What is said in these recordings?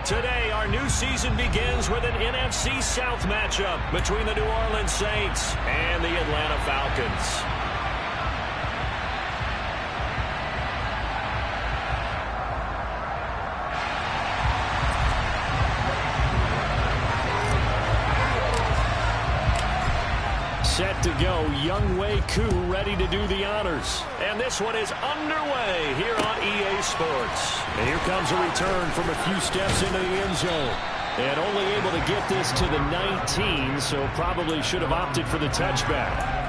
Today, our new season begins with an NFC South matchup between the New Orleans Saints and the Atlanta Falcons. Set to go, Younghoe Koo ready to do the honors. And this one is underway here on EA Sports. And here comes a return from a few steps into the end zone. And only able to get this to the 19, so probably should have opted for the touchback.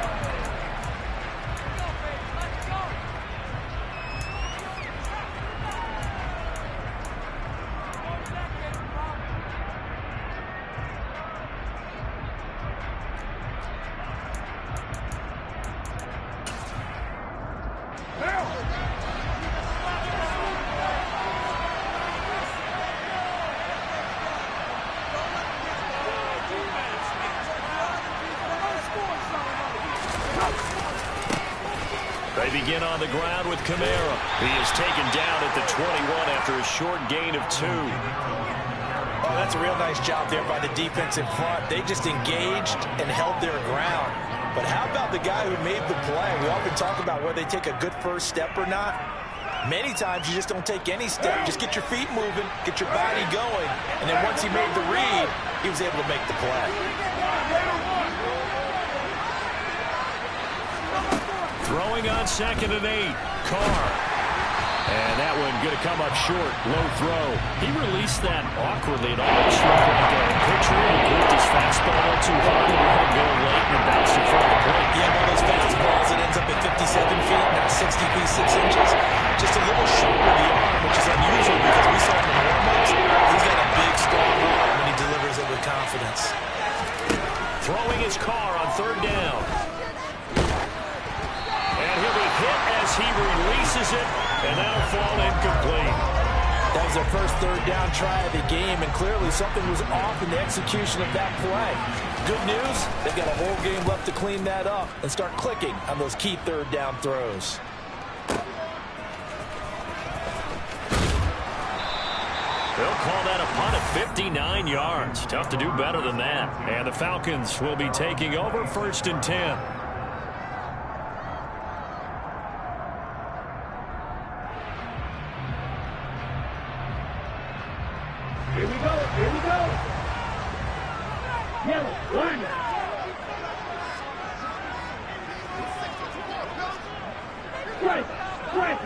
They begin on the ground with Kamara. He is taken down at the 21 after a short gain of 2. Oh, that's a real nice job there by the defense in front. They just engaged and held their ground. But how about the guy who made the play? We often talk about whether they take a good first step or not. Many times you just don't take any step. Just get your feet moving, get your body going. And then once he made the read, he was able to make the play. Throwing on 2nd and 8. Carr. And that one going to come up short. Low throw. He released that awkwardly. It almost looked like a pitcher who gripped his fastball too hard and let it go late and bounced in front of the plate. Yeah, one of those fastballs that ends up at 57 feet, now 60 feet 6 inches. Just a little short with the arm, which is unusual because we saw him in warm-ups. He's got a big, strong arm when he delivers it with confidence. Throwing his Carr on 3rd down. He'll be hit as he releases it, and that'll fall incomplete. That was their first 3rd down try of the game, and clearly something was off in the execution of that play. Good news, they've got a whole game left to clean that up and start clicking on those key 3rd down throws. They'll call that a punt at 59 yards. Tough to do better than that. And the Falcons will be taking over 1st and 10. Here we go. Here we go. Yellow, line. Right.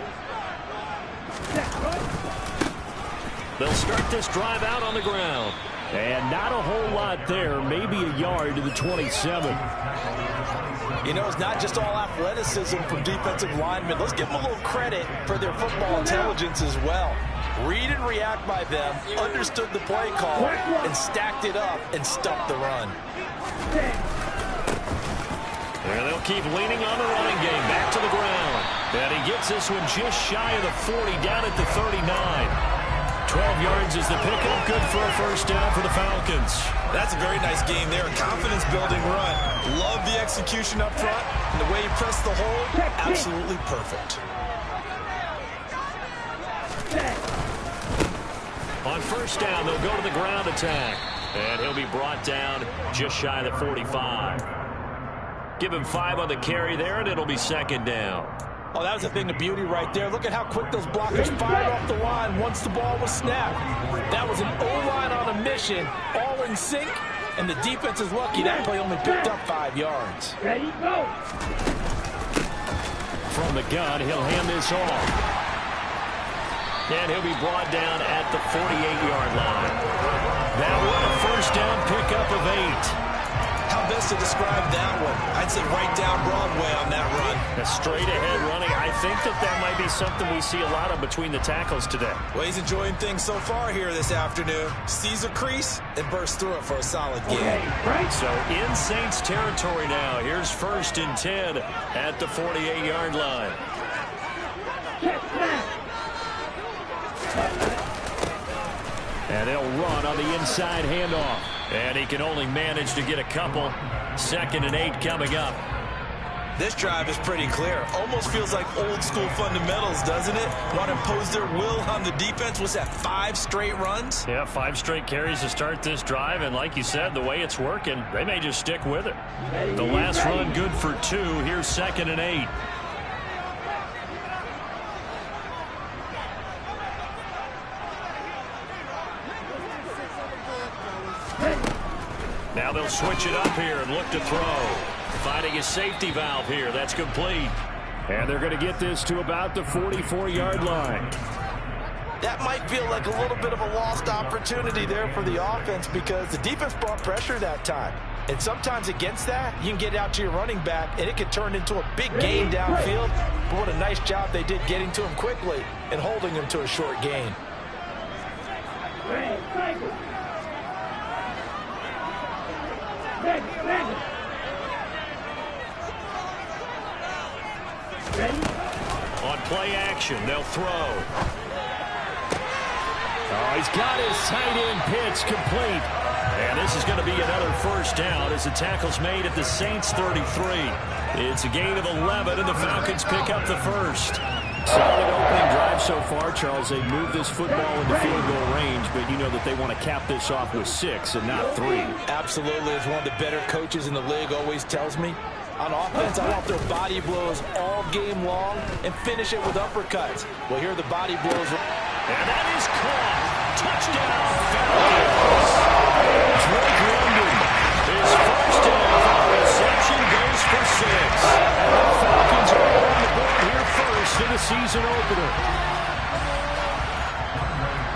They'll start this drive out on the ground. And not a whole lot there. Maybe a yard to the 27. You know, it's not just all athleticism from defensive linemen. Let's give them a little credit for their football intelligence as well. Read and react by them, understood the play call, and stacked it up and stuffed the run. And they'll keep leaning on the running game. Back to the ground. And he gets this one just shy of the 40, down at the 39. 12 yards is the pickup. Good for a 1st down for the Falcons. That's a very nice game there. Confidence-building run. Love the execution up front. And the way he pressed the hole, absolutely perfect. On 1st down, they'll go to the ground attack. And he'll be brought down just shy of the 45. Give him 5 on the carry there, and it'll be 2nd down. Oh, that was a thing of beauty right there. Look at how quick those blockers fired off the line once the ball was snapped. That was an O-line on a mission, all in sync, and the defense is lucky that play only picked up 5 yards. Ready, go. From the gun, he'll hand this off. And he'll be brought down at the 48-yard line. That one a 1st down pickup of 8. How best to describe that one? I'd say right down Broadway on that run. A straight-ahead running. I think that might be something we see a lot of between the tackles today. Well, he's enjoying things so far here this afternoon. Sees a crease and bursts through it for a solid game. Okay, right. So in Saints territory now. Here's 1st and 10 at the 48-yard line. And they'll run on the inside handoff. And he can only manage to get a couple. 2nd and 8 coming up. This drive is pretty clear. Almost feels like old school fundamentals, doesn't it? Want to impose their will on the defense. Was that 5 straight runs? Yeah, 5 straight carries to start this drive. And like you said, the way it's working, they may just stick with it. The last run good for 2. Here's 2nd and 8. Now they'll switch it up here and look to throw. Finding a safety valve here. That's complete. And they're going to get this to about the 44-yard line. That might feel like a little bit of a lost opportunity there for the offense because the defense brought pressure that time. And sometimes against that, you can get out to your running back, and it can turn into a big gain downfield. But what a nice job they did getting to him quickly and holding him to a short gain. On play action, they'll throw. Oh, he's got his tight end pitch complete. And this is going to be another first down as the tackle's made at the Saints 33. It's a gain of 11, and the Falcons pick up the first. Solid opening drive so far, Charles. They've moved this football into field goal range, but you know that they want to cap this off with 6 and not 3. Absolutely. As one of the better coaches in the league always tells me, on offense, I want their body blows all game long and finish it with uppercuts. Well, here are the body blows. And that is caught. Touchdown, Falcons. Drake London, his first NFL reception goes for 6. The Falcons are on the board here first in the season opener.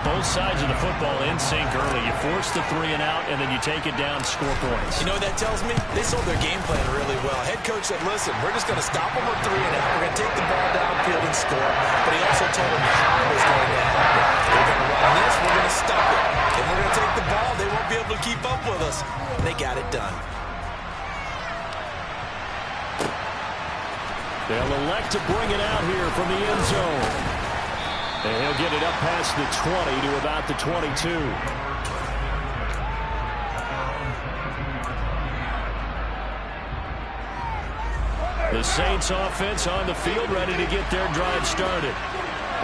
Both sides of the football in sync early. You force the 3 and out, and then you take it down, score points. You know what that tells me? They sold their game plan really well. Head coach said, listen, we're just going to stop them with 3 and out. We're going to take the ball downfield and score. But he also told them how it was going to happen. We're going to run this. We're going to stop it. If we're going to take the ball, they won't be able to keep up with us. And they got it done. They'll elect to bring it out here from the end zone. And he'll get it up past the 20 to about the 22. The Saints offense on the field ready to get their drive started.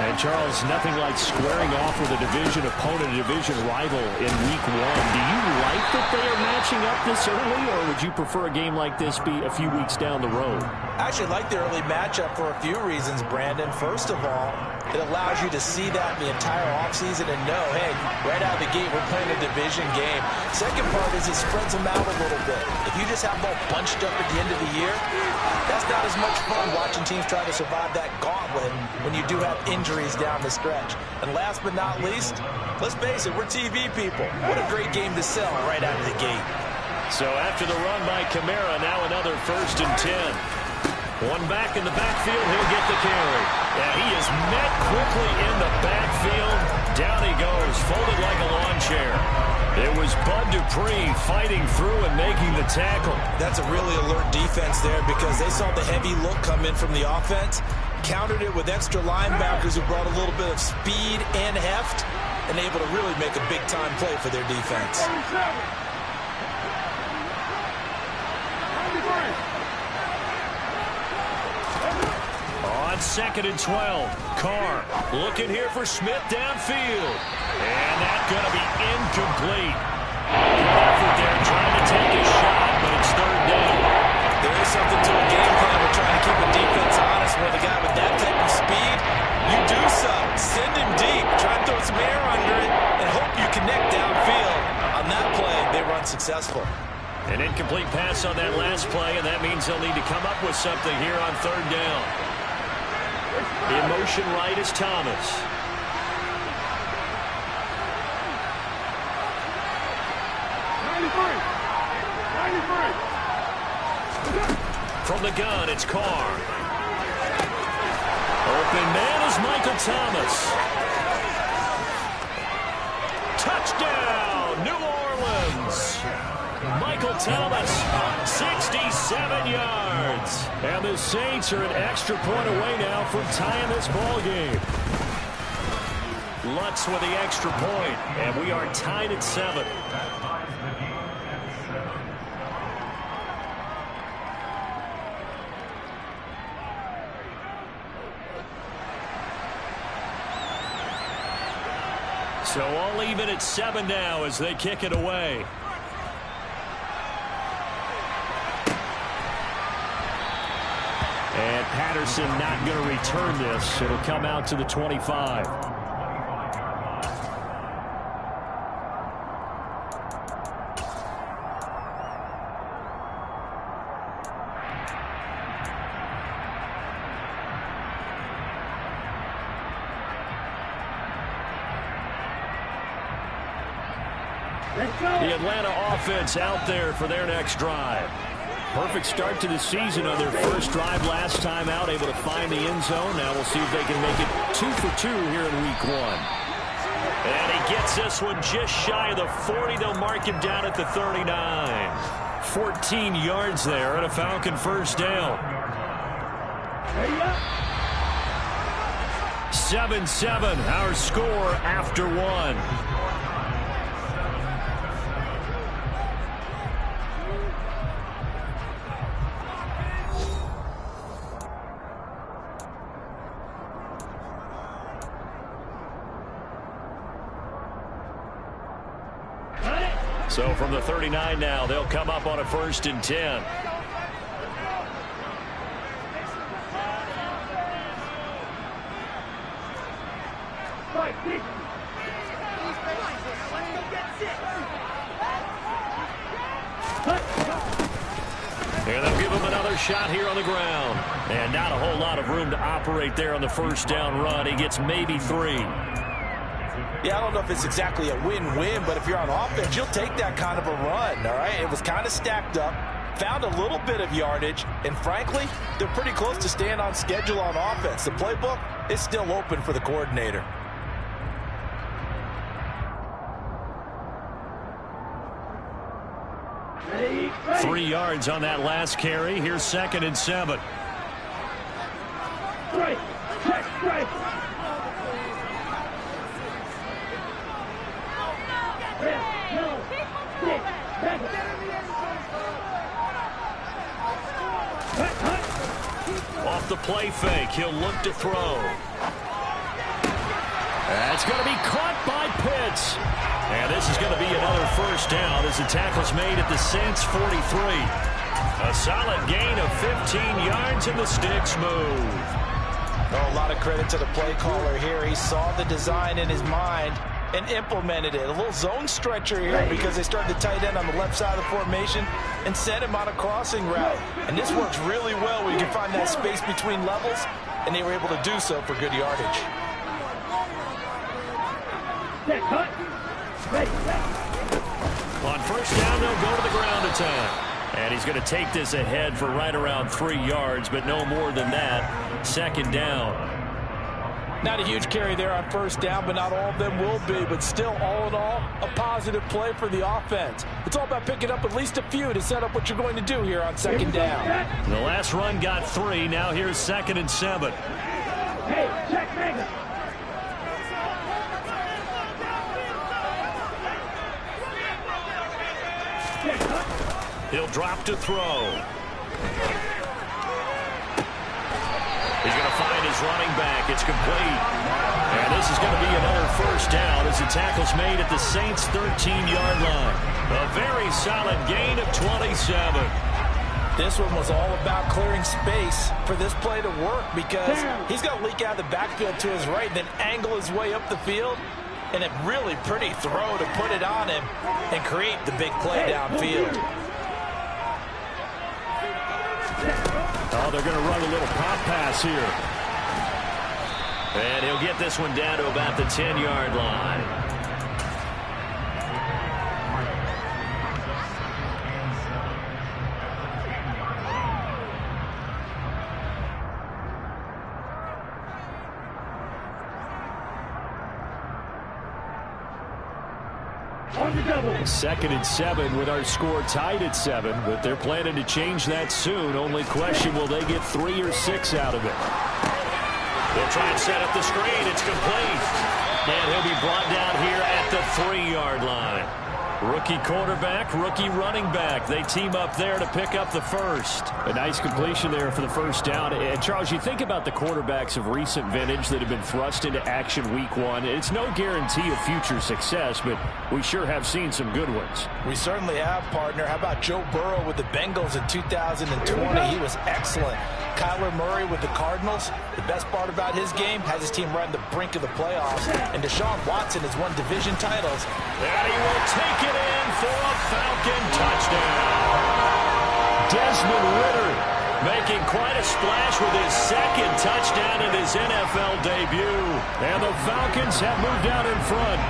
And Charles, nothing like squaring off with a division opponent, a division rival in week 1. Do you like that they are matching up this early, or would you prefer a game like this be a few weeks down the road? I actually like the early matchup for a few reasons, Brandon. First of all, it allows you to see that in the entire offseason and know, hey, right out of the gate, we're playing a division game. Second part is it spreads them out a little bit. If you just have them all bunched up at the end of the year, that's not as much fun watching teams try to survive that gauntlet when you do have injuries down the stretch. And last but not least, let's face it, we're TV people. What a great game to sell right out of the gate. So after the run by Kamara, now another 1st and 10. One back in the backfield, he'll get the carry. And he is met quickly in the backfield. Down he goes, folded like a lawn chair. It was Bud Dupree fighting through and making the tackle. That's a really alert defense there because they saw the heavy look come in from the offense, countered it with extra linebackers who brought a little bit of speed and heft, and able to really make a big-time play for their defense. On 2nd and 12, Carr looking here for Smith downfield. And that's going to be incomplete. Good effort there trying to take a shot, but it's 3rd down. There is something to a game plan. We're trying to keep the defense honest with a guy with that type of speed. You do so. Send him deep. Try to throw some air under it and hope you connect downfield. On that play, they were unsuccessful. An incomplete pass on that last play, and that means they'll need to come up with something here on 3rd down. In motion right is Thomas. From the gun, it's Carr. Open man is Michael Thomas. Touchdown, New Orleans. Michael Thomas, 67 yards. And the Saints are an extra point away now from tying this ball game. Lutz with the extra point, and we are tied at 7. So all even at 7 now as they kick it away. And Patterson not going to return this. It'll come out to the 25. The Atlanta offense out there for their next drive. Perfect start to the season on their first drive last time out, able to find the end zone. Now we'll see if they can make it 2 for 2 here in week 1. And he gets this one just shy of the 40. They'll mark him down at the 39. 14 yards there and a Falcon first down. 7-7, our score after 1. So from the 39 now, they'll come up on a 1st and 10. And they'll give him another shot here on the ground. And not a whole lot of room to operate there on the first down run. He gets maybe 3. Yeah, I don't know if it's exactly a win-win, but if you're on offense, you'll take that kind of a run, all right? It was kind of stacked up, found a little bit of yardage, and frankly, they're pretty close to staying on schedule on offense. The playbook is still open for the coordinator. Ready. 3 yards on that last carry. Here's 2nd and 7. Strike. Check, strike. Off the play fake, he'll look to throw. That's going to be caught by Pitts. And this is going to be another first down as the tackle's made at the Saints 43. A solid gain of 15 yards and the sticks move. Oh, a lot of credit to the play caller here. He saw the design in his mind and implemented it. A little zone stretcher here because they started the tight end on the left side of the formation and sent him on a crossing route. And this works really well when you can find that space between levels, and they were able to do so for good yardage. On first down, they'll go to the ground attack. And he's going to take this ahead for right around 3 yards, but no more than that. 2nd down. Not a huge carry there on first down, but not all of them will be. But still, all in all, a positive play for the offense. It's all about picking up at least a few to set up what you're going to do here on 2nd down. The last run got 3. Now here's 2nd and 7. Hey, check Mega. He'll drop to throw. He's going to find his running back. It's complete. And this is going to be another first down as the tackle's made at the Saints' 13-yard line. A very solid gain of 27. This one was all about clearing space for this play to work because he's going to leak out of the backfield to his right, then angle his way up the field. And a really pretty throw to put it on him and create the big play downfield. Oh, they're going to run a little pop pass here. And he'll get this one down to about the 10-yard line. Second and 7 with our score tied at 7, but they're planning to change that soon. Only question, will they get 3 or 6 out of it? They'll try and set up the screen. It's complete. And he'll be brought down here at at the 3-yard line. Rookie quarterback, rookie running back. They team up there to pick up the first. A nice completion there for the first down. And, Charles, you think about the quarterbacks of recent vintage that have been thrust into action week 1. It's no guarantee of future success, but we sure have seen some good ones. We certainly have, partner. How about Joe Burrow with the Bengals in 2020? He was excellent. Kyler Murray with the Cardinals. The best part about his game, has his team right on the brink of the playoffs. And Deshaun Watson has won division titles. And he will take it in for a Falcon touchdown. Desmond Ridder making quite a splash with his second touchdown in his NFL debut. And the Falcons have moved out in front.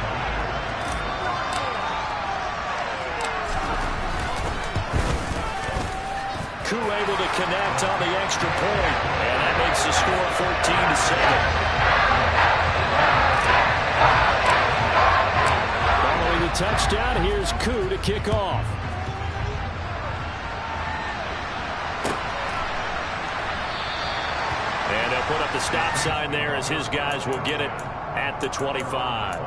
Koo able to connect on the extra point, and that makes the score 14-7. Following the touchdown, here's Koo to kick off. And they'll put up the stop sign there as his guys will get it at the 25.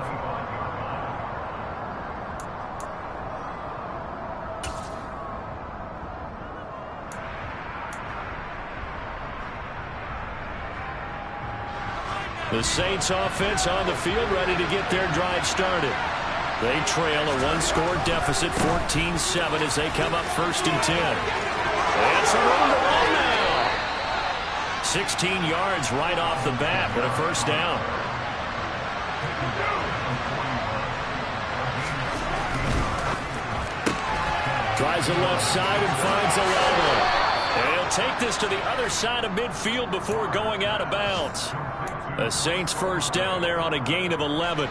The Saints offense on the field, ready to get their drive started. They trail a one-score deficit, 14-7, as they come up 1st and 10. And some room to run now. 16 yards right off the bat, but a first down. Tries the left side and finds a level. And he'll take this to the other side of midfield before going out of bounds. The Saints first down there on a gain of 11.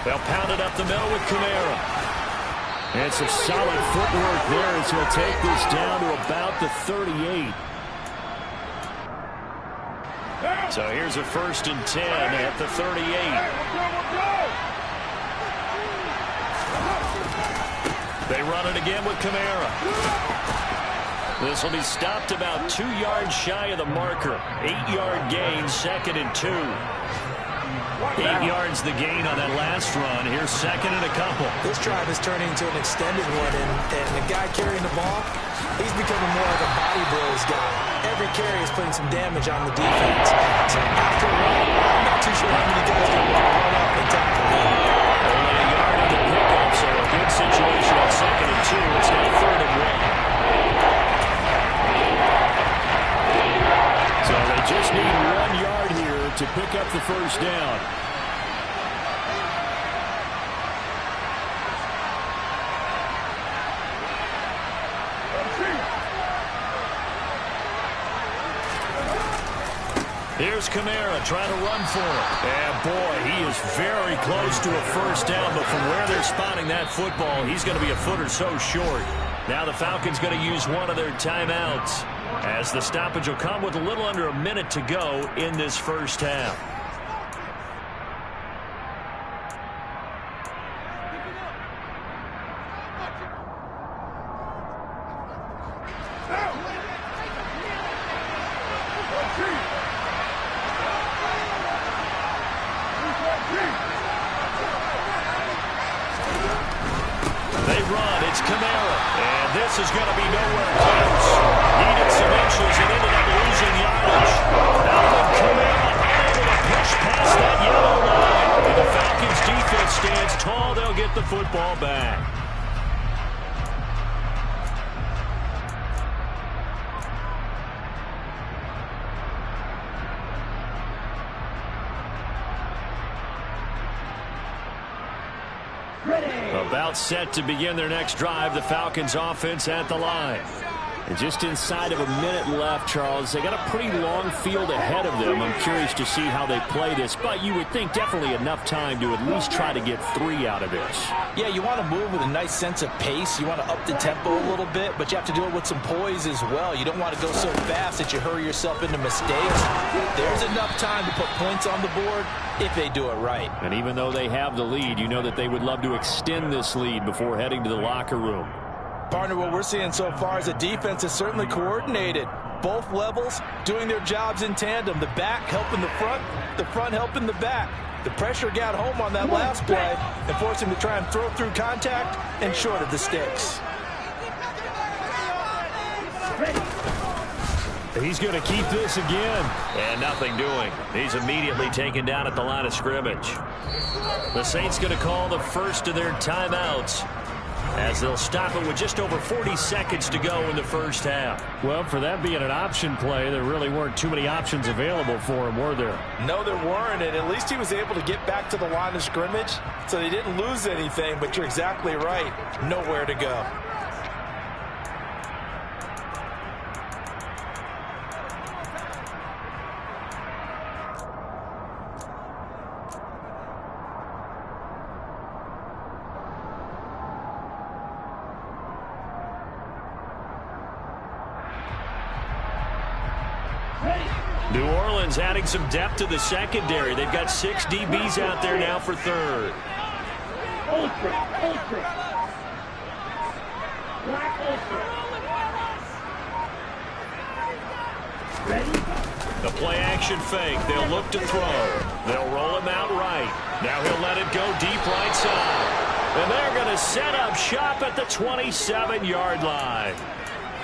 They'll pound it up the middle with Kamara. And some solid footwork there as he'll take this down to about the 38. So here's a 1st and 10 at the 38. They run it again with Kamara. This will be stopped about 2 yards shy of the marker. 8-yard gain, 2nd and 2. 8 yards the gain on that last run. Here's 2nd and a couple. This drive is turning into an extended one, and the guy carrying the ball, he's becoming more like a body blows guy. Every carry is putting some damage on the defense. So after a while, I'm not too sure how many guys can run up and tackle him. Only a yard on the pickup, so a good situation on 2nd and 2. It's now 3rd and 1. So they just need 1 yard here to pick up the first down. Here's Kamara trying to run for it. And boy, he is very close to a first down, but from where they're spotting that football, he's going to be a foot or so short. Now the Falcons going to use one of their timeouts, as the stoppage will come with a little under a minute to go in this first half. They run. It's Kamara. And this is going to be nowhere close. Needed some inches and ended up losing yardage. Alvin Kamara unable to push past that yellow line. And the Falcons defense stands tall. They'll get the football back. About set to begin their next drive. The Falcons offense at the line. And just inside of a minute left, Charles. They got a pretty long field ahead of them. I'm curious to see how they play this, but you would think definitely enough time to at least try to get 3 out of this. Yeah, you want to move with a nice sense of pace. You want to up the tempo a little bit, but you have to do it with some poise as well. You don't want to go so fast that you hurry yourself into mistakes. There's enough time to put points on the board if they do it right. And even though they have the lead, you know that they would love to extend this lead before heading to the locker room. Partner, what we're seeing so far is the defense is certainly coordinated. Both levels doing their jobs in tandem. The back helping the front helping the back. The pressure got home on that last play and forced him to try and throw through contact and short of the sticks. He's going to keep this again. And nothing doing. He's immediately taken down at the line of scrimmage. The Saints going to call the first of their timeouts, as they'll stop it with just over 40 seconds to go in the first half. Well, for that being an option play, there really weren't too many options available for him, were there? No, there weren't, and at least he was able to get back to the line of scrimmage, so they didn't lose anything, but you're exactly right. Nowhere to go. New Orleans adding some depth to the secondary. They've got 6 DBs out there now for third. The play action fake. They'll look to throw. They'll roll him out right. Now he'll let it go deep right side. And they're going to set up shop at the 27-yard line.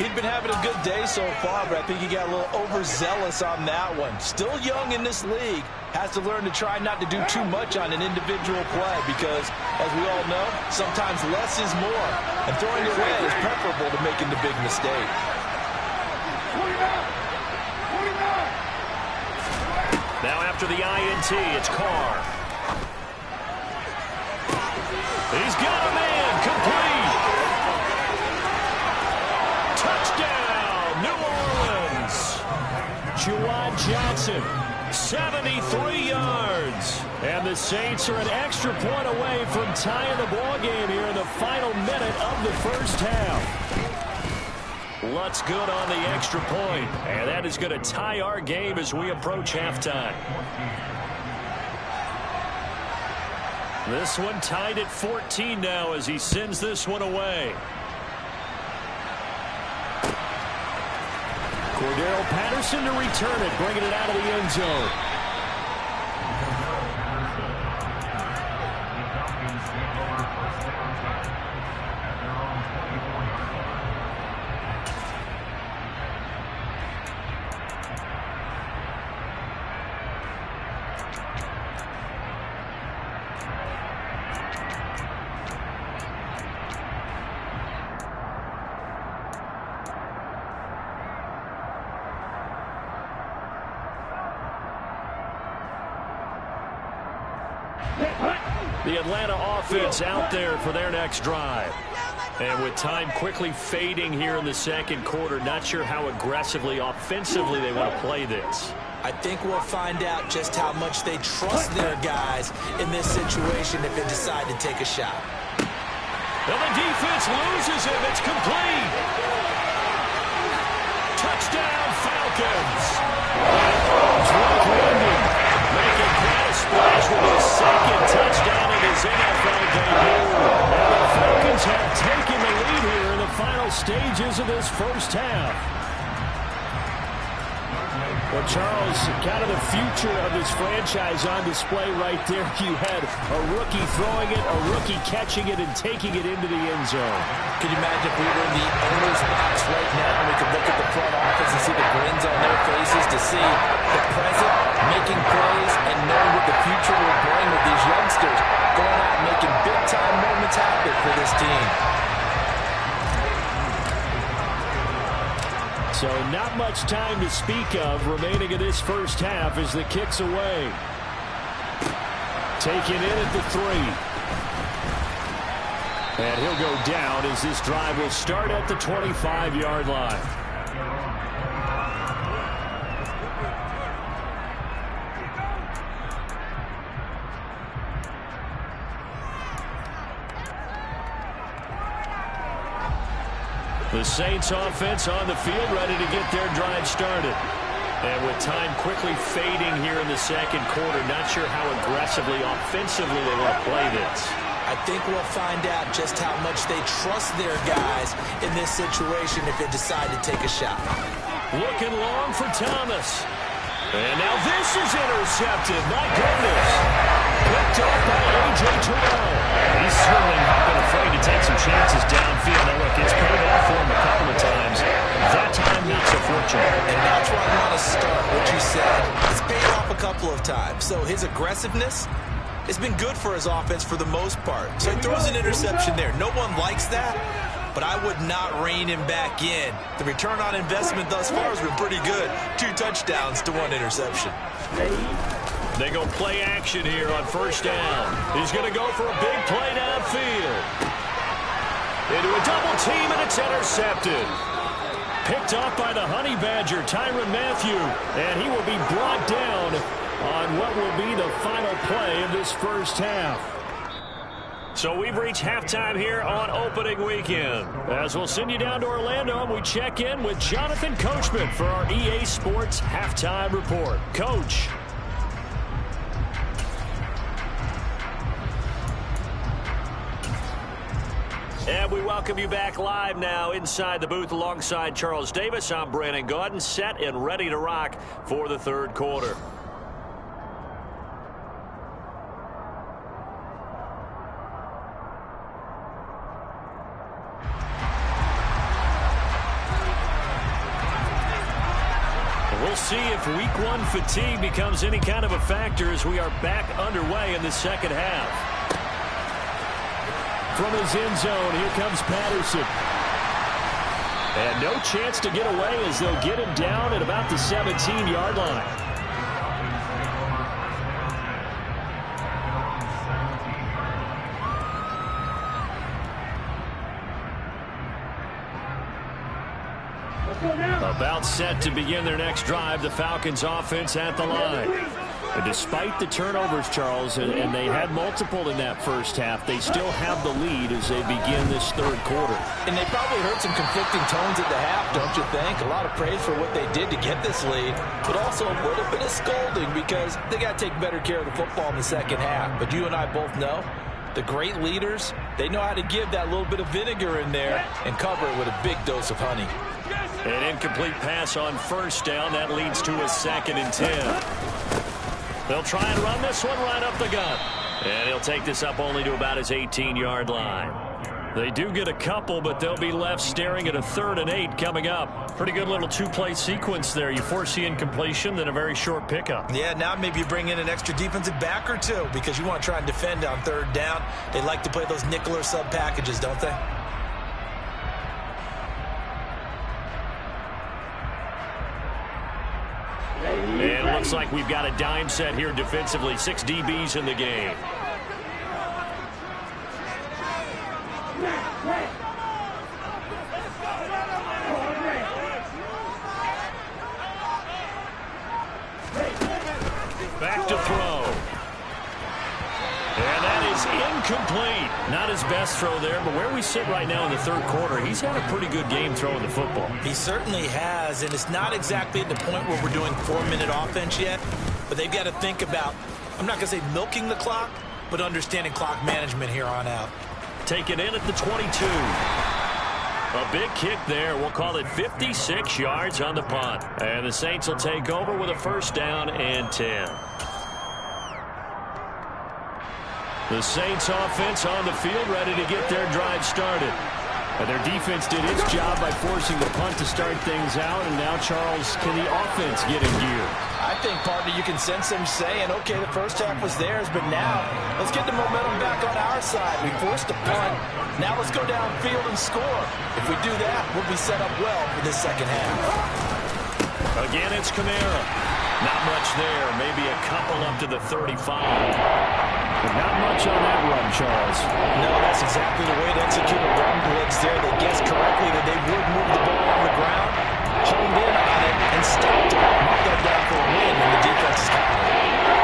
He'd been having a good day so far, but I think he got a little overzealous on that one. Still young in this league. Has to learn to try not to do too much on an individual play because, as we all know, sometimes less is more. And throwing it away is preferable to making the big mistake. Now after the INT, it's Carr. He's got a man, complete. Touchdown, New Orleans. Juwan Johnson, 73 yards. and the Saints are an extra point away from tying the ball game here in the final minute of the first half. Lutz good on the extra point, and that is going to tie our game as we approach halftime. This one tied at 14 now as he sends this one away. Cordero Patterson to return it, bringing it out of the end zone. The Atlanta offense out there for their next drive. And with time quickly fading here in the second quarter, not sure how aggressively, offensively they want to play this. I think we'll find out just how much they trust their guys in this situation if they decide to take a shot. And the defense loses him. It's complete. Touchdown, Falcons. Drake London making quite a splash with his second touchdown in his NFL debut. And the Falcons have taken the lead here in the final stages of this first half. Well, Charles, kind of the future of this franchise on display right there. You had a rookie throwing it, a rookie catching it, and taking it into the end zone. Could you imagine if we were in the owner's box right now and we could look at the front office and see the grins on their faces to see the present making plays and knowing what the future will bring with these youngsters going out and making big-time moments happen for this team. So not much time to speak of remaining in this first half as the kick's away. Taken in at the 3. And he'll go down as this drive will start at the 25-yard line. The Saints offense on the field ready to get their drive started. And with time quickly fading here in the second quarter, not sure how aggressively, offensively they want to play this. I I think we'll find out just how much they trust their guys in this situation if they decide to take a shot. Looking long for Thomas. And now this is intercepted. My goodness. Picked off by A.J. Terrell. He's certainly not been afraid to take some chances downfield. Now, look, it's paid off for him a couple of times. That time, not so fortunate. And that's where I want to start what you said. It's paid off a couple of times. So his aggressiveness has been good for his offense for the most part. So he throws an interception there. No one likes that, but I would not rein him back in. The return on investment thus far has been pretty good. 2 touchdowns to 1 interception. They go play action here on first down. He's going to go for a big play downfield. Into a double team, and it's intercepted. Picked off by the Honey Badger, Tyrann Mathieu, and he will be brought down on what will be the final play of this first half. So we've reached halftime here on opening weekend. As we'll send you down to Orlando, and we check in with Jonathan Coachman for our EA Sports Halftime Report. Coach. And we welcome you back live now inside the booth alongside Charles Davis. I'm Brandon Gaudin, set and ready to rock for the third quarter. We'll see if week 1 fatigue becomes any kind of a factor as we are back underway in the second half. From his end zone, here comes Patterson. And no chance to get away as they'll get him down at about the 17-yard line. About set to begin their next drive, the Falcons offense at the line. And despite the turnovers, Charles, and they had multiple in that first half, they still have the lead as they begin this third quarter. And they probably heard some conflicting tones at the half, don't you think? A lot of praise for what they did to get this lead, but also a little bit of scolding because they got to take better care of the football in the second half. But you and I both know the great leaders, they know how to give that little bit of vinegar in there and cover it with a big dose of honey. An incomplete pass on first down. That leads to a 2nd and 10. They'll try and run this one right up the gut. And he'll take this up only to about his 18-yard line. They do get a couple, but they'll be left staring at a 3rd and 8 coming up. Pretty good little 2-play sequence there. You foresee incompletion, then a very short pickup. Yeah, now maybe you bring in an extra defensive back or 2 because you want to try and defend on 3rd down. They like to play those nickel or sub packages, don't they? And it looks like we've got a dime set here defensively. 6 DBs in the game. Back to throw. And that is incomplete. Not his best throw there, but where we sit right now in the third quarter, he's had a pretty good game throwing the football. He certainly has, and it's not exactly at the point where we're doing 4-minute offense yet, but they've got to think about, I'm not going to say milking the clock, but understanding clock management here on out. Take it in at the 22. A big kick there. We'll call it 56 yards on the punt. And the Saints will take over with a 1st down and 10. The Saints offense on the field ready to get their drive started. And their defense did its job by forcing the punt to start things out. And now, Charles, can the offense get in gear? I think, partner, you can sense them saying, okay, the first half was theirs, but now let's get the momentum back on our side. We forced a punt. Now let's go downfield and score. If we do that, we'll be set up well for this second half. Again, it's Kamara. Not much there. Maybe a couple up to the 35. But not much on that run, Charles. No, that's exactly the way to execute a run blitz there. They guessed correctly that they would move the ball on the ground, honed in on it, and stopped it. Marked that down for a win, and the defense is confident.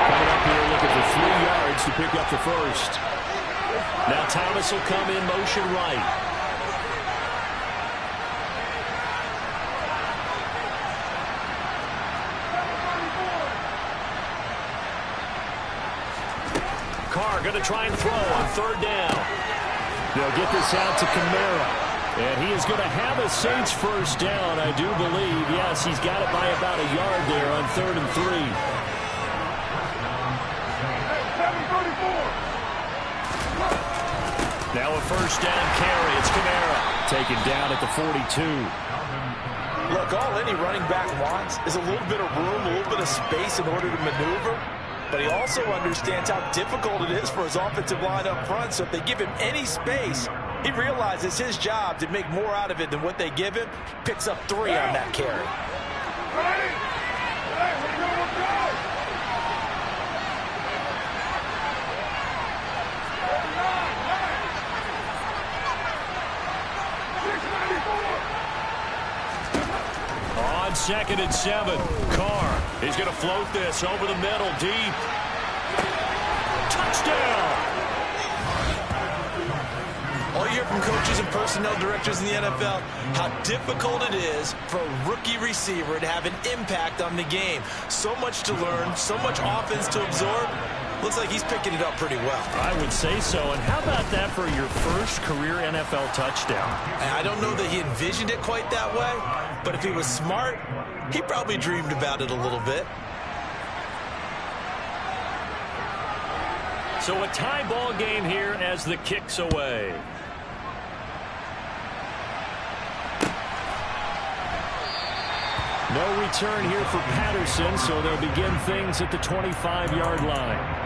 Coming up here looking for 3 yards to pick up the first. Now Thomas will come in motion right. Carr going to try and throw on third down. They'll get this out to Kamara. And he is going to have a Saints first down, I do believe. Yes, he's got it by about a yard there on 3rd and 3. Now a first down carry. It's Kamara. Taken down at the 42. Look, all any running back wants is a little bit of room, a little bit of space in order to maneuver. But he also understands how difficult it is for his offensive line up front. So if they give him any space, he realizes his job to make more out of it than what they give him. Picks up 3 on that carry. On 2nd and 7, Carr is going to float this over the middle, deep. Touchdown! All you hear from coaches and personnel directors in the NFL, how difficult it is for a rookie receiver to have an impact on the game. So much to learn, so much offense to absorb. Looks like he's picking it up pretty well. I would say so. And how about that for your first career NFL touchdown? I don't know that he envisioned it quite that way, but if he was smart, he probably dreamed about it a little bit. So a tie ball game here as the kick's away. No return here for Patterson, so they'll begin things at the 25-yard line.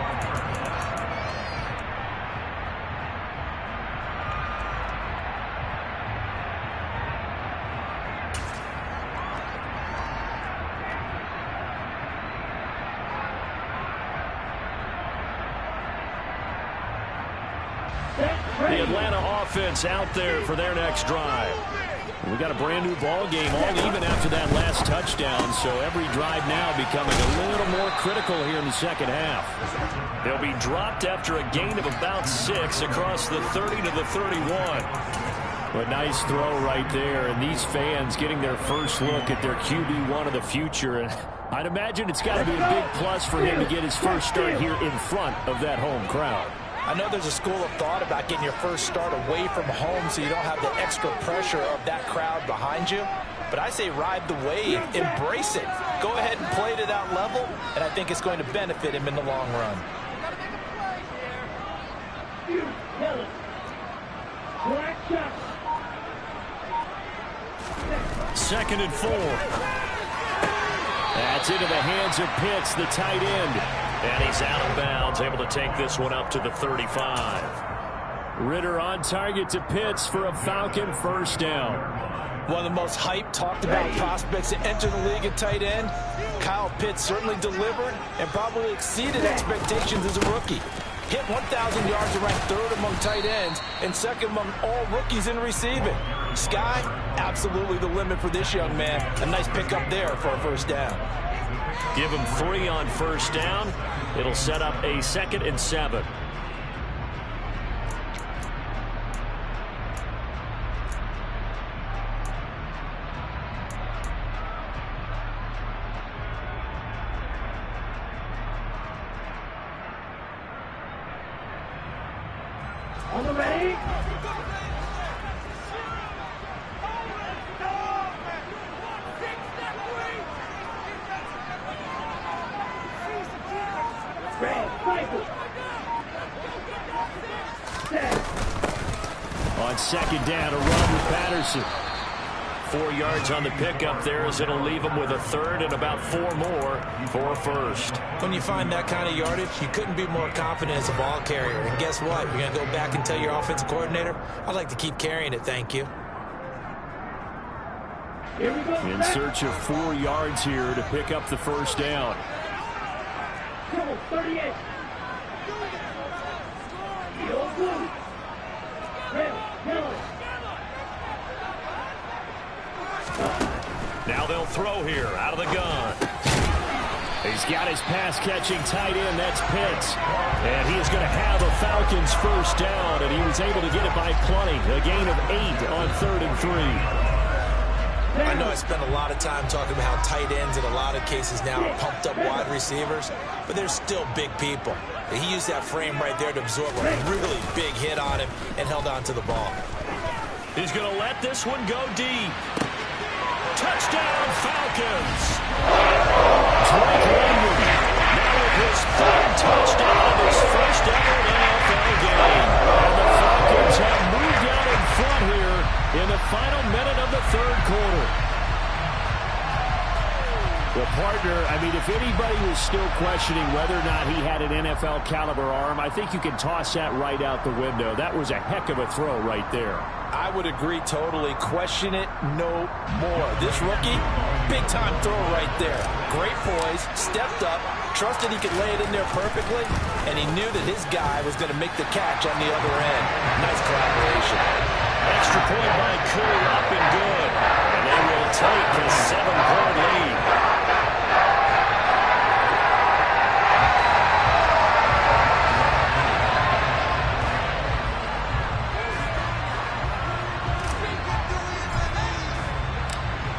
The Atlanta offense out there for their next drive. We got a brand new ball game, all even after that last touchdown, so every drive now becoming a little more critical here in the second half. They'll be dropped after a gain of about 6 across the 30 to the 31. But nice throw right there, and these fans getting their first look at their QB1 of the future. And I'd imagine it's got to be a big plus for him to get his first start here in front of that home crowd. I know there's a school of thought about getting your first start away from home so you don't have the extra pressure of that crowd behind you. But I say ride the wave, embrace it. Go ahead and play to that level, and I think it's going to benefit him in the long run. Second and 4. That's into the hands of Pitts, the tight end. And he's out of bounds, able to take this one up to the 35. Ritter on target to Pitts for a Falcon first down. One of the most hyped, talked about prospects to enter the league at tight end. Kyle Pitts certainly delivered and probably exceeded expectations as a rookie. Hit 1,000 yards and ranked 3rd among tight ends and 2nd among all rookies in receiving. Sky, absolutely the limit for this young man. A nice pickup there for a first down. Give him 3 on first down. It'll set up a 2nd and 7. On the ready? On second down, a run with Patterson. 4 yards on the pickup there as it'll leave him with a 3rd and about 4 more for a first. When you find that kind of yardage, you couldn't be more confident as a ball carrier. And guess what? You're going to go back and tell your offensive coordinator, I'd like to keep carrying it, thank you. In search of 4 yards here to pick up the first down. 38. Now they'll throw here out of the gun. He's got his pass-catching tight end. That's Pitts. And he is going to have a Falcons first down, and he was able to get it by plenty. A gain of 8 on 3rd and 3. I know I spend a lot of time talking about how tight ends in a lot of cases now are pumped up wide receivers, but they're still big people. He used that frame right there to absorb a really big hit on him and held on to the ball. He's going to let this one go deep. Touchdown, Falcons. Drake London now with his third touchdown of his first ever NFL game. And the Falcons have moved out in front here in the final minute of the third quarter. Well, partner, I mean, if anybody was still questioning whether or not he had an NFL caliber arm, I think you can toss that right out the window. That was a heck of a throw right there. I would agree totally. Question it no more. This rookie, big-time throw right there. Great poise, stepped up, trusted he could lay it in there perfectly, and he knew that his guy was going to make the catch on the other end. Nice collaboration. Extra point by Koo, up and good. And they will take the 7-point lead.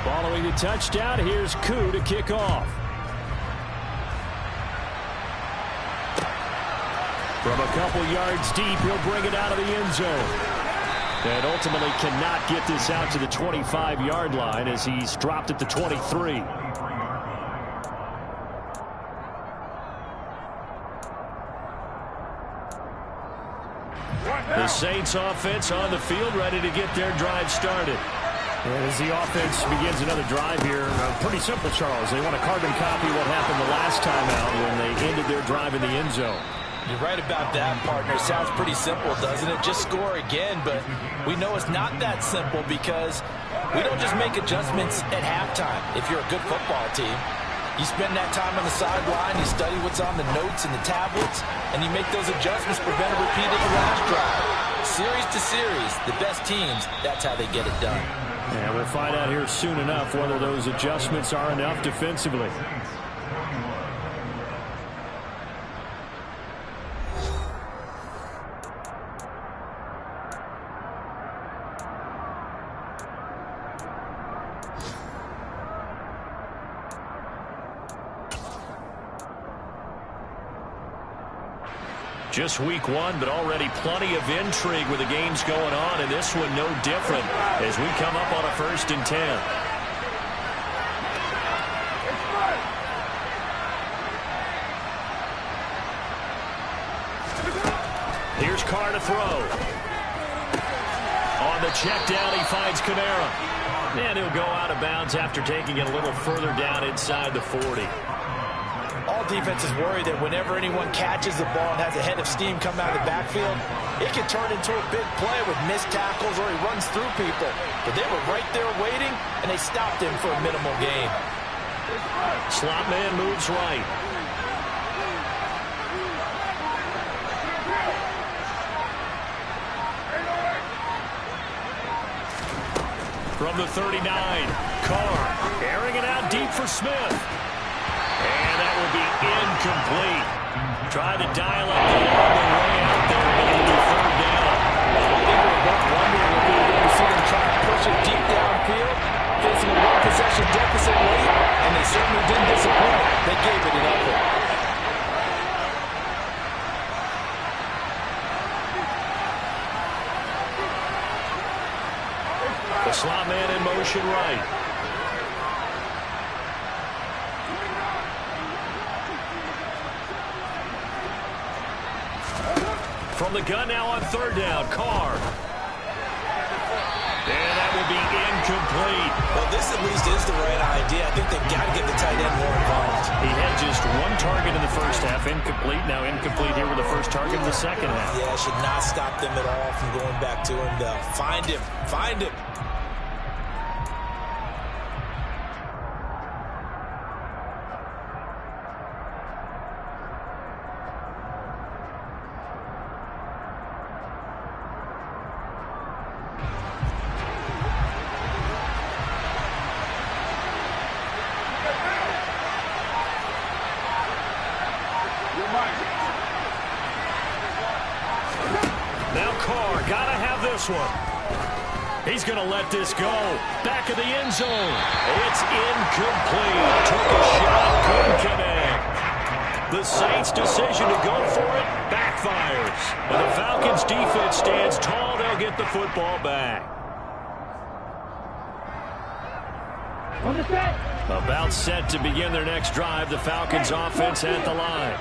Following the touchdown, here's Koo to kick off. From a couple yards deep, he'll bring it out of the end zone. And ultimately cannot get this out to the 25-yard line as he's dropped at the 23. The Saints offense on the field, ready to get their drive started. And as the offense begins another drive here, pretty simple, Charles. They want to carbon copy what happened the last time out when they ended their drive in the end zone. You're right about that, partner. Sounds pretty simple, doesn't it? Just score again, but we know it's not that simple because we don't just make adjustments at halftime. If you're a good football team, you spend that time on the sideline, you study what's on the notes and the tablets, and you make those adjustments, prevent a repeat of the last drive. Series to series, the best teams, that's how they get it done. Yeah, we'll find out here soon enough whether those adjustments are enough defensively. Just week one, but already plenty of intrigue with the games going on, and this one no different as we come up on a 1st and 10. Here's Carr to throw. On the check down, he finds Kamara. And he'll go out of bounds after taking it a little further down inside the 40. All defenses worry that whenever anyone catches the ball and has a head of steam come out of the backfield, it can turn into a big play with missed tackles or he runs through people. But they were right there waiting, and they stopped him for a minimal gain. Slot man moves right. From the 39, Carr airing it out deep for Smith. And that will be incomplete. Tried to dial up the long way out there, but it'll be 3rd down. I think we were both wondering if we were going to see them try to push it deep downfield, facing a one-possession deficit late, and they certainly didn't disappoint. They gave it an effort. The slot man in motion right. From the gun now on 3rd down, Carr. And that will be incomplete. Well, this at least is the right idea. I think they've got to get the tight end more involved. He had just one target in the first half, incomplete. Now incomplete here with the first target in the second half. Yeah, should not stop them at all from going back to him, though. Find him. Find him. Now Carr, gotta have this one. He's going to let this go. Back of the end zone. It's incomplete. Took a shot, couldn't connect. The Saints' decision to go for it backfires. And the Falcons' defense stands tall. They'll get the football back. On the set. About set to begin their next drive. The Falcons' offense at the line.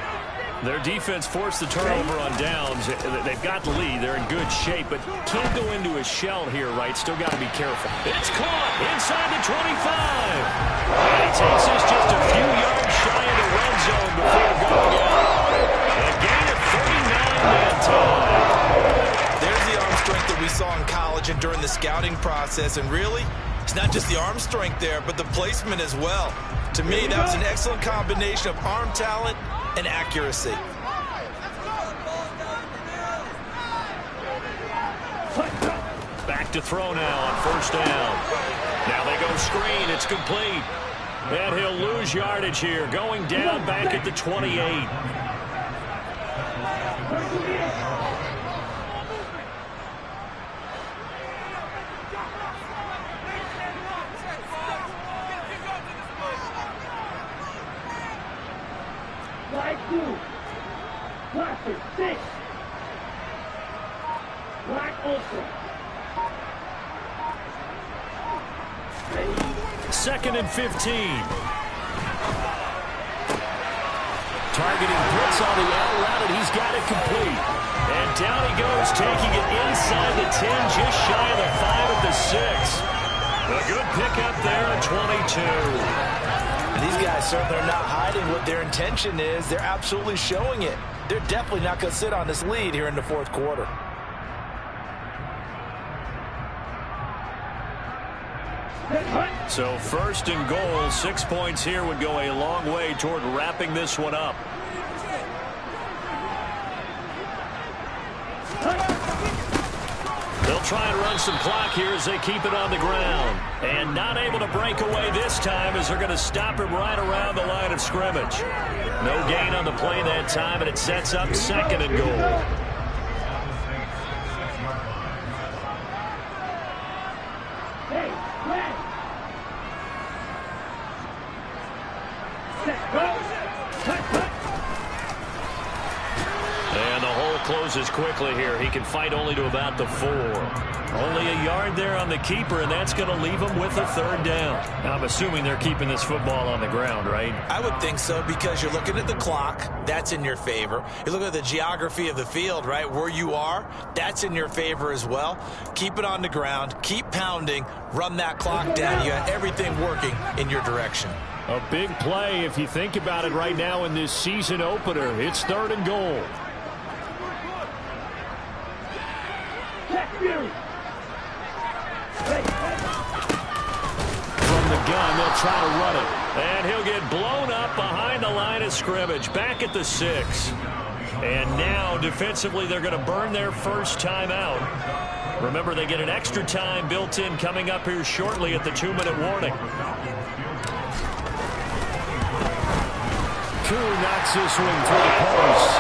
Their defense forced the turnover on downs. They've got the lead. They're in good shape, but can't go into a shell here, right? Still got to be careful. It's caught inside the 25. And he takes us just a few yards shy of the red zone before going out. A gain of 39 that time. There's the arm strength that we saw in college and during the scouting process. And really, it's not just the arm strength there, but the placement as well. To me, that was an excellent combination of arm talent and accuracy. Back to throw now on first down. Now they go screen. It's complete. And he'll lose yardage here. Going down back at the 28. Flag 2. Blaster 6. Black Ultra. Second and 15. Targeting blitz on the out route, and he's got it complete. And down he goes, taking it inside the 10, just shy of the 5 at the 6. A good pickup there at 22. These guys certainly are not hiding what their intention is. They're absolutely showing it. They're definitely not going to sit on this lead here in the fourth quarter. So first and goal, 6 points here would go a long way toward wrapping this one up. They'll try and run some clock here as they keep it on the ground. And not able to break away this time as they're going to stop him right around the line of scrimmage. No gain on the play that time, and it sets up second and goal. And the hole closes quickly here. He can fight only to about the 4. Only a yard there on the keeper, and that's going to leave him with a third down. Now, I'm assuming they're keeping this football on the ground, right? I would think so, because you're looking at the clock. That's in your favor. You look at the geography of the field, right? Where you are, that's in your favor as well. Keep it on the ground. Keep pounding. Run that clock down. You got everything working in your direction. A big play if you think about it right now in this season opener. It's third and goal. From the gun, they'll try to run it. And he'll get blown up behind the line of scrimmage. Back at the 6. And now, defensively, they're going to burn their first time out. Remember, they get an extra time built in coming up here shortly at the 2-minute warning. Koo knocks this one through the post.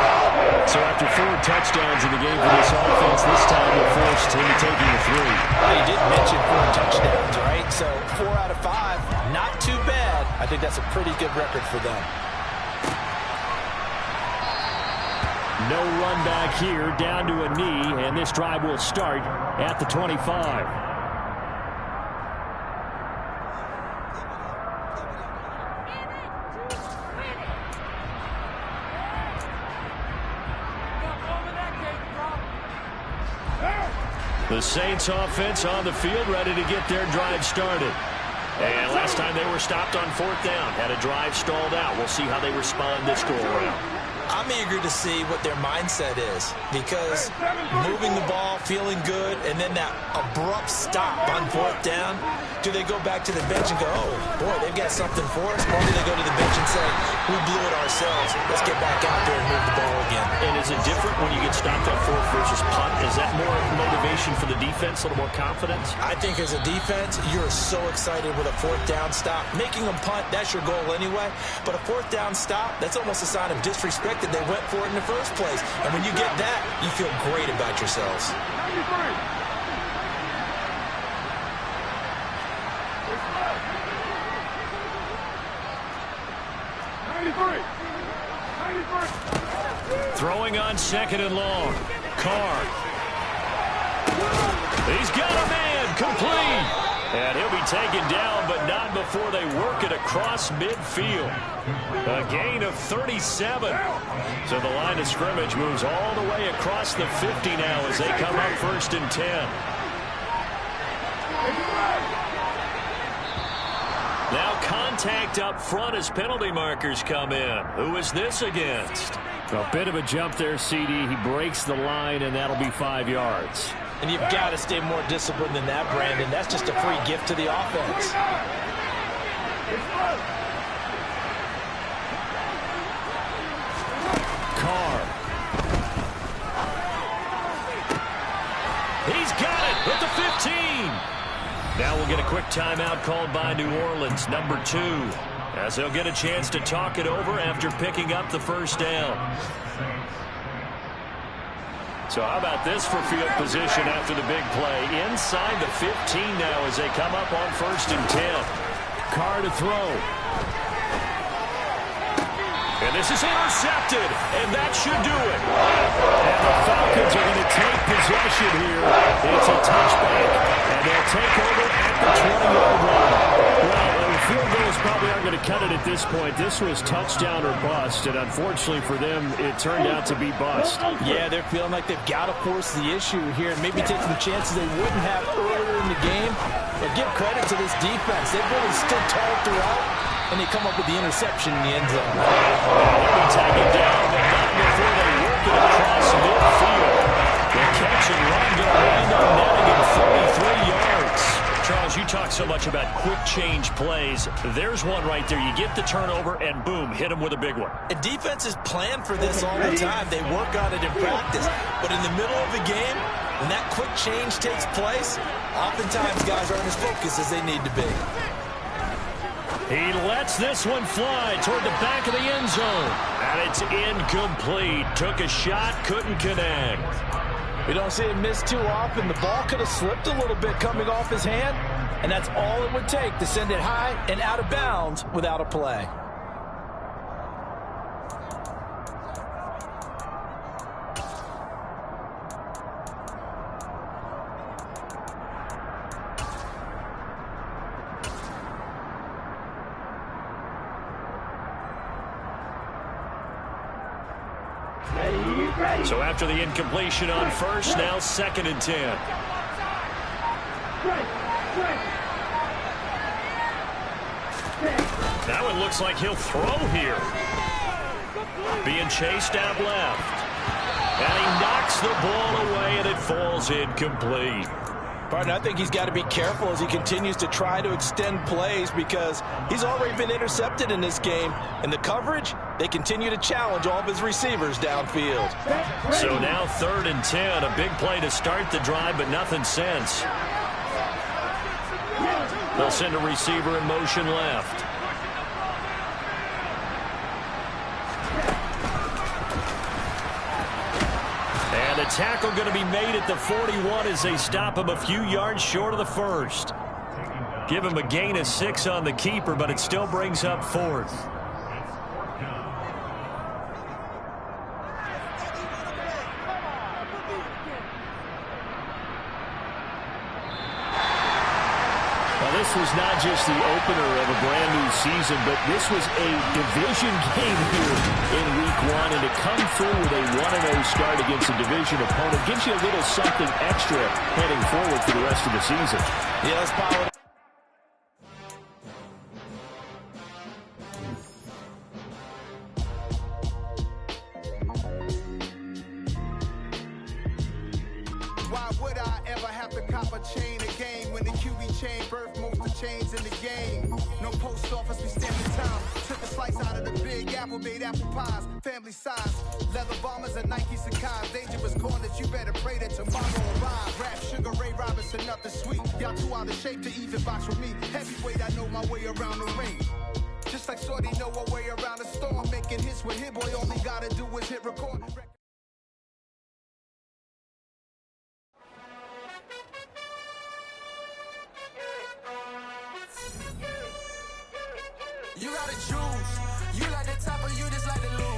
So after 4 touchdowns in the game for this offense, this time they're forced into taking the 3. Well, you did mention 4 touchdowns, right? So 4 out of 5, not too bad. I think that's a pretty good record for them. No run back here, down to a knee, and this drive will start at the 25. The Saints offense on the field, ready to get their drive started. And last time they were stopped on 4th down, had a drive stalled out. We'll see how they respond this go-around. I'm eager to see what their mindset is, because moving the ball, feeling good, and then that abrupt stop on 4th down, do they go back to the bench and go, oh, boy, they've got something for us? Or do they go to the bench and say, we blew it ourselves, let's get back out there and move the ball again? And is it different when you get stopped on 4th versus punt? Is that more motivation for the defense, a little more confidence? I think as a defense, you're so excited with a 4th down stop. Making them punt, that's your goal anyway. But a 4th down stop, that's almost a sign of disrespect that they went for it in the first place. And when you get that, you feel great about yourselves. Throwing on second and long. Carr. He's got a man. Complete. And he'll be taken down, but not before they work it across midfield. A gain of 37. So the line of scrimmage moves all the way across the 50 now as they come up 1st and 10. Now contact up front as penalty markers come in. Who is this against? A bit of a jump there, CD. He breaks the line, and that'll be 5 yards. And you've got to stay more disciplined than that, Brandon. That's just a free gift to the offense. Carr. He's got it at the 15. Now we'll get a quick timeout called by New Orleans, number 2, as they'll get a chance to talk it over after picking up the first down. So how about this for field position after the big play? Inside the 15 now as they come up on 1st and 10. Carr to throw. And this is intercepted, and that should do it. And the Falcons are going to take possession here. It's a touchback, and they'll take over at the 20-yard line. Well, the field goals probably aren't going to cut it at this point. This was touchdown or bust, and unfortunately for them, it turned out to be bust. Yeah, they're feeling like they've got to force the issue here and maybe take some chances they wouldn't have earlier in the game. But give credit to this defense. They've really stood tall throughout, and they come up with the interception in the end zone. They'll be taken down, but not before they work it across midfield. The catch and run going to wind up netting in 43 yards. Charles, you talk so much about quick change plays. There's one right there. You get the turnover, and boom, hit them with a big one. And defenses plan for this all the time. They work on it in practice. But in the middle of the game, when that quick change takes place, oftentimes guys aren't as focused as they need to be. He lets this one fly toward the back of the end zone. And it's incomplete. Took a shot, couldn't connect. We don't see him miss too often. The ball could have slipped a little bit coming off his hand, and that's all it would take to send it high and out of bounds without a play. So after the incompletion on first, now 2nd and 10. Now it looks like he'll throw here. Being chased out left. And he knocks the ball away, and it falls incomplete. Partner, I think he's got to be careful as he continues to try to extend plays because he's already been intercepted in this game. And the coverage, they continue to challenge all of his receivers downfield. So now 3rd and 10, a big play to start the drive, but nothing since. They'll send a receiver in motion left. And the tackle going to be made at the 41 as they stop him a few yards short of the first. Give him a gain of 6 on the keeper, but it still brings up 4th. This was not just the opener of a brand new season, but this was a division game here in week 1. And to come through with a 1-0 start against a division opponent gives you a little something extra heading forward for the rest of the season. Yeah, let's power it. Why would I ever have to cop a chain again when the QB chain birthed most of the chains in the game? No post office, we stand the time. Took a slice out of the big apple, made apple pies, family size. Leather bombers and Nike Sacai's. Dangerous corners, you better pray that tomorrow arrives. Rap Sugar Ray Robinson, nothing sweet. Y'all too out of shape to even box with me. Heavyweight, I know my way around the ring. Just like Shorty know her way around the storm. Making hits with Hit Boy, all he gotta do is hit record. You gotta choose. You like to top of you just like the Louis